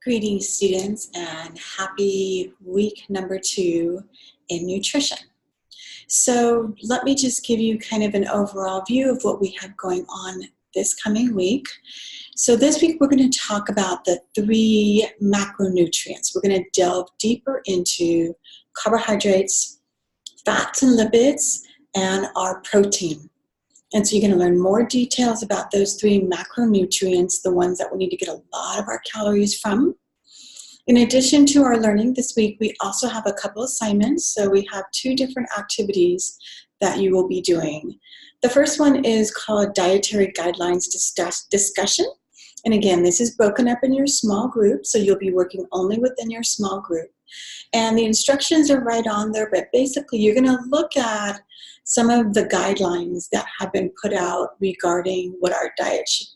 Greetings, students, and happy week number 2 in nutrition. So let me just give you kind of an overall view of what we have going on this coming week. So this week we're going to talk about the 3 macronutrients. We're going to delve deeper into carbohydrates, fats and lipids, and our protein. And so you're going to learn more details about those 3 macronutrients, the ones that we need to get a lot of our calories from. In addition to our learning this week, we also have a couple assignments. So we have 2 different activities that you will be doing. The first one is called Dietary Guidelines Discussion. And again, this is broken up in your small group, so you'll be working only within your small group. And the instructions are right on there, but basically you're going to look at some of the guidelines that have been put out regarding what our diet should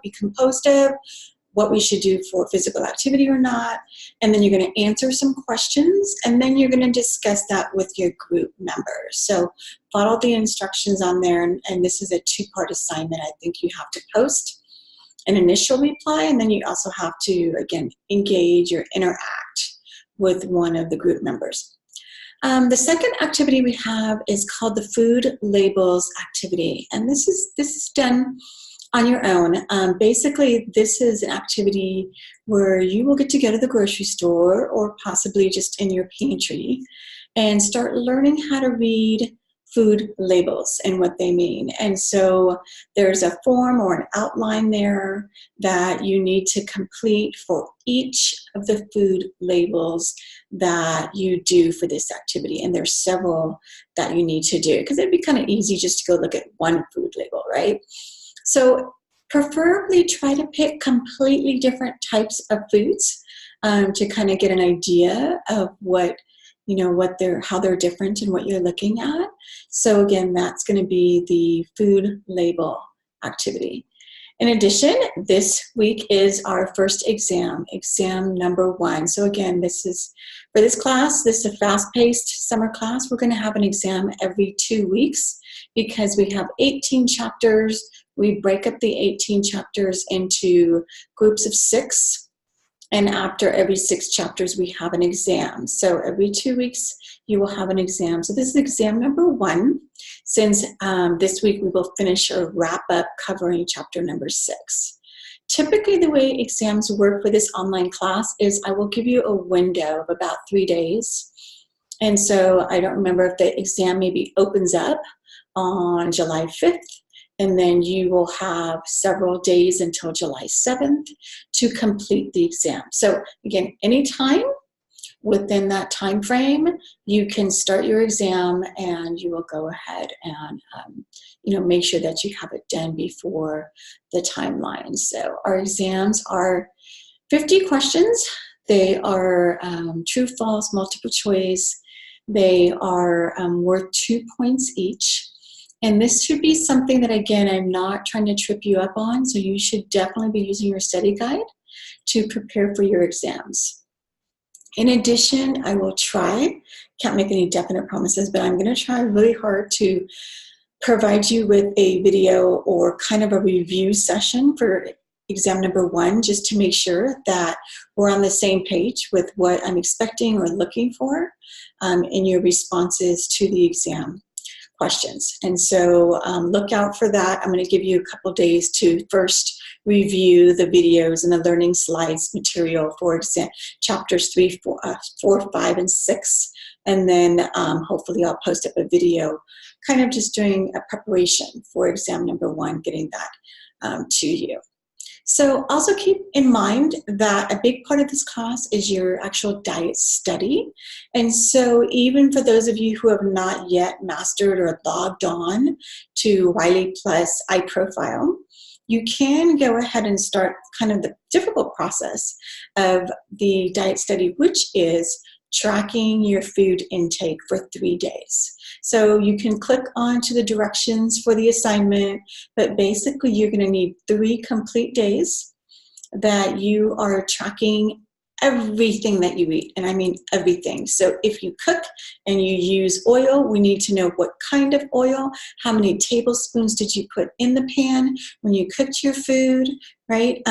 be composed of, what we should do for physical activity or not, and then you're going to answer some questions, and then you're going to discuss that with your group members. So follow the instructions on there, and this is a 2-part assignment. I think you have to post an initial reply, and then you also have to, again, engage or interact with one of the group members. The second activity we have is called the Food Labels Activity, and this is done on your own. Basically, this is an activity where you will get to go to the grocery store or possibly just in your pantry and start learning how to read food labels and what they mean. And so there's a form or an outline there that you need to complete for each of the food labels that you do for this activity. And there's several that you need to do because it'd be kind of easy just to go look at one food label, right? So preferably try to pick completely different types of foods to kind of get an idea of how they're different and what you're looking at. So again, that's going to be the food label activity. In addition, this week is our first exam number 1. So again, for this class, this is a fast-paced summer class. We're going to have an exam every 2 weeks because we have 18 chapters. We break up the 18 chapters into groups of 6. And after every 6 chapters, we have an exam. So every 2 weeks, you will have an exam. So this is exam number 1, since this week we will finish or wrap up covering chapter number 6. Typically, the way exams work for this online class is I will give you a window of about 3 days. And so I don't remember if the exam maybe opens up on July 5th. And then you will have several days until July 7th to complete the exam. So again, anytime within that time frame, you can start your exam and you will go ahead and make sure that you have it done before the timeline. So our exams are 50 questions. They are true, false, multiple choice. They are worth 2 points each. And this should be something that, again, I'm not trying to trip you up on, so you should definitely be using your study guide to prepare for your exams. In addition, I will try, can't make any definite promises, but I'm going to try really hard to provide you with a video or kind of a review session for exam number 1, just to make sure that we're on the same page with what I'm expecting or looking for in your responses to the exam questions. And so look out for that. I'm going to give you a couple days to first review the videos and the learning slides material for exam chapters 3, 4, 5, and 6. And then hopefully I'll post up a video kind of just doing a preparation for exam number 1, getting that to you. So also keep in mind that a big part of this class is your actual diet study. And so even for those of you who have not yet mastered or logged on to Wiley Plus iProfile, you can go ahead and start kind of the difficult process of the diet study, which is tracking your food intake for 3 days. So you can click on to the directions for the assignment, but basically you're going to need 3 complete days that you are tracking everything that you eat, and I mean everything. So if you cook and you use oil, we need to know what kind of oil, how many tablespoons did you put in the pan when you cooked your food, right?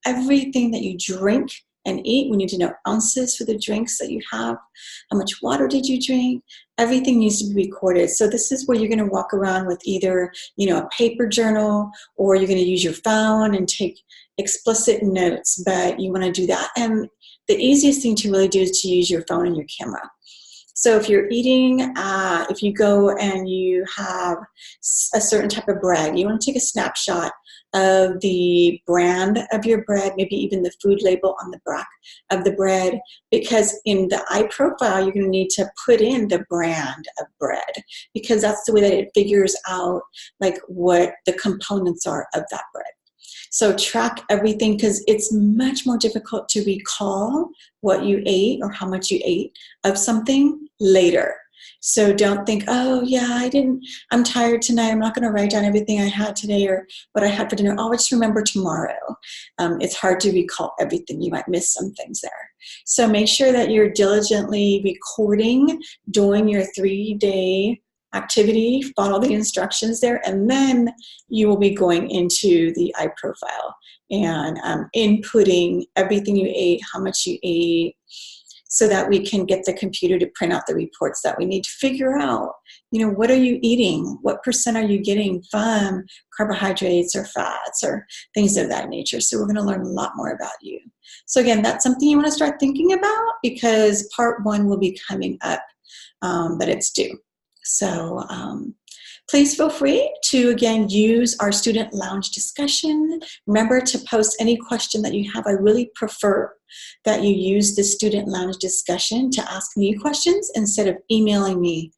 Everything that you drink and eat. We need to know ounces for the drinks that you have. How much water did you drink? Everything needs to be recorded. So this is where you're going to walk around with either, a paper journal, or you're going to use your phone and take explicit notes, but you want to do that. And the easiest thing to really do is to use your phone and your camera. So if you're eating, if you go and you have a certain type of bread, you want to take a snapshot of the brand of your bread, maybe even the food label on the back of the bread, because in the iProfile, you're going to need to put in the brand of bread, because that's the way that it figures out like what the components are of that bread. So track everything, because it's much more difficult to recall what you ate or how much you ate of something later. So don't think, oh yeah, I'm tired tonight, I'm not going to write down everything I had today or what I had for dinner. I'll just remember tomorrow. It's hard to recall everything. You might miss some things there. So make sure that you're diligently recording, doing your 3-day activity, follow the instructions there, and then you will be going into the iProfile and inputting everything you ate, how much you ate, so that we can get the computer to print out the reports that we need to figure out, what are you eating? What % are you getting from carbohydrates or fats or things of that nature? So we're going to learn a lot more about you. So again, that's something you want to start thinking about, because part 1 will be coming up, but it's due. So please feel free to, again, use our student lounge discussion. Remember to post any question that you have. I really prefer that you use the student lounge discussion to ask me questions instead of emailing me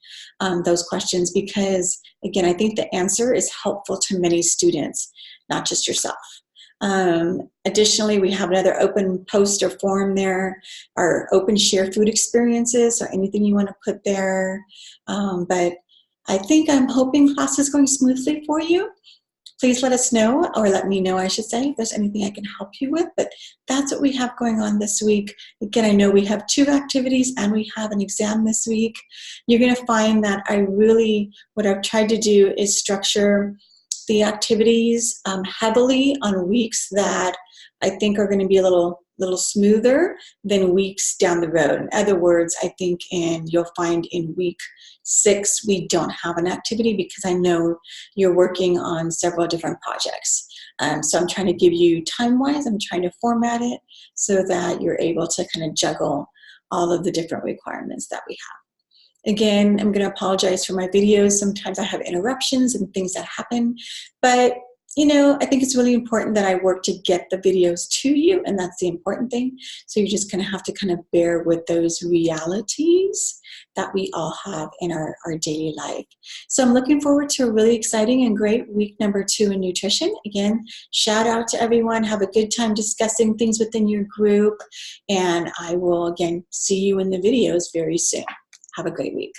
those questions, because, again, I think the answer is helpful to many students, not just yourself. Additionally, we have another open post or forum there, our open share food experiences, so anything you want to put there. But I'm hoping class is going smoothly for you. Please let us know, or let me know, I should say, if there's anything I can help you with. But that's what we have going on this week. Again, I know we have 2 activities and we have an exam this week. You're going to find that what I've tried to do is structure the activities heavily on weeks that I think are going to be a little smoother than weeks down the road. In other words, I think you'll find in week 6 we don't have an activity, because I know you're working on several different projects. So I'm trying to give you time-wise, I'm trying to format it so that you're able to kind of juggle all of the different requirements that we have. Again, I'm going to apologize for my videos. Sometimes I have interruptions and things that happen, but I think it's really important that I work to get the videos to you, and that's the important thing. So you're just going to have to kind of bear with those realities that we all have in our daily life. So I'm looking forward to a really exciting and great week number 2 in nutrition. Again, shout out to everyone. Have a good time discussing things within your group, and I will, again, see you in the videos very soon. Have a great week.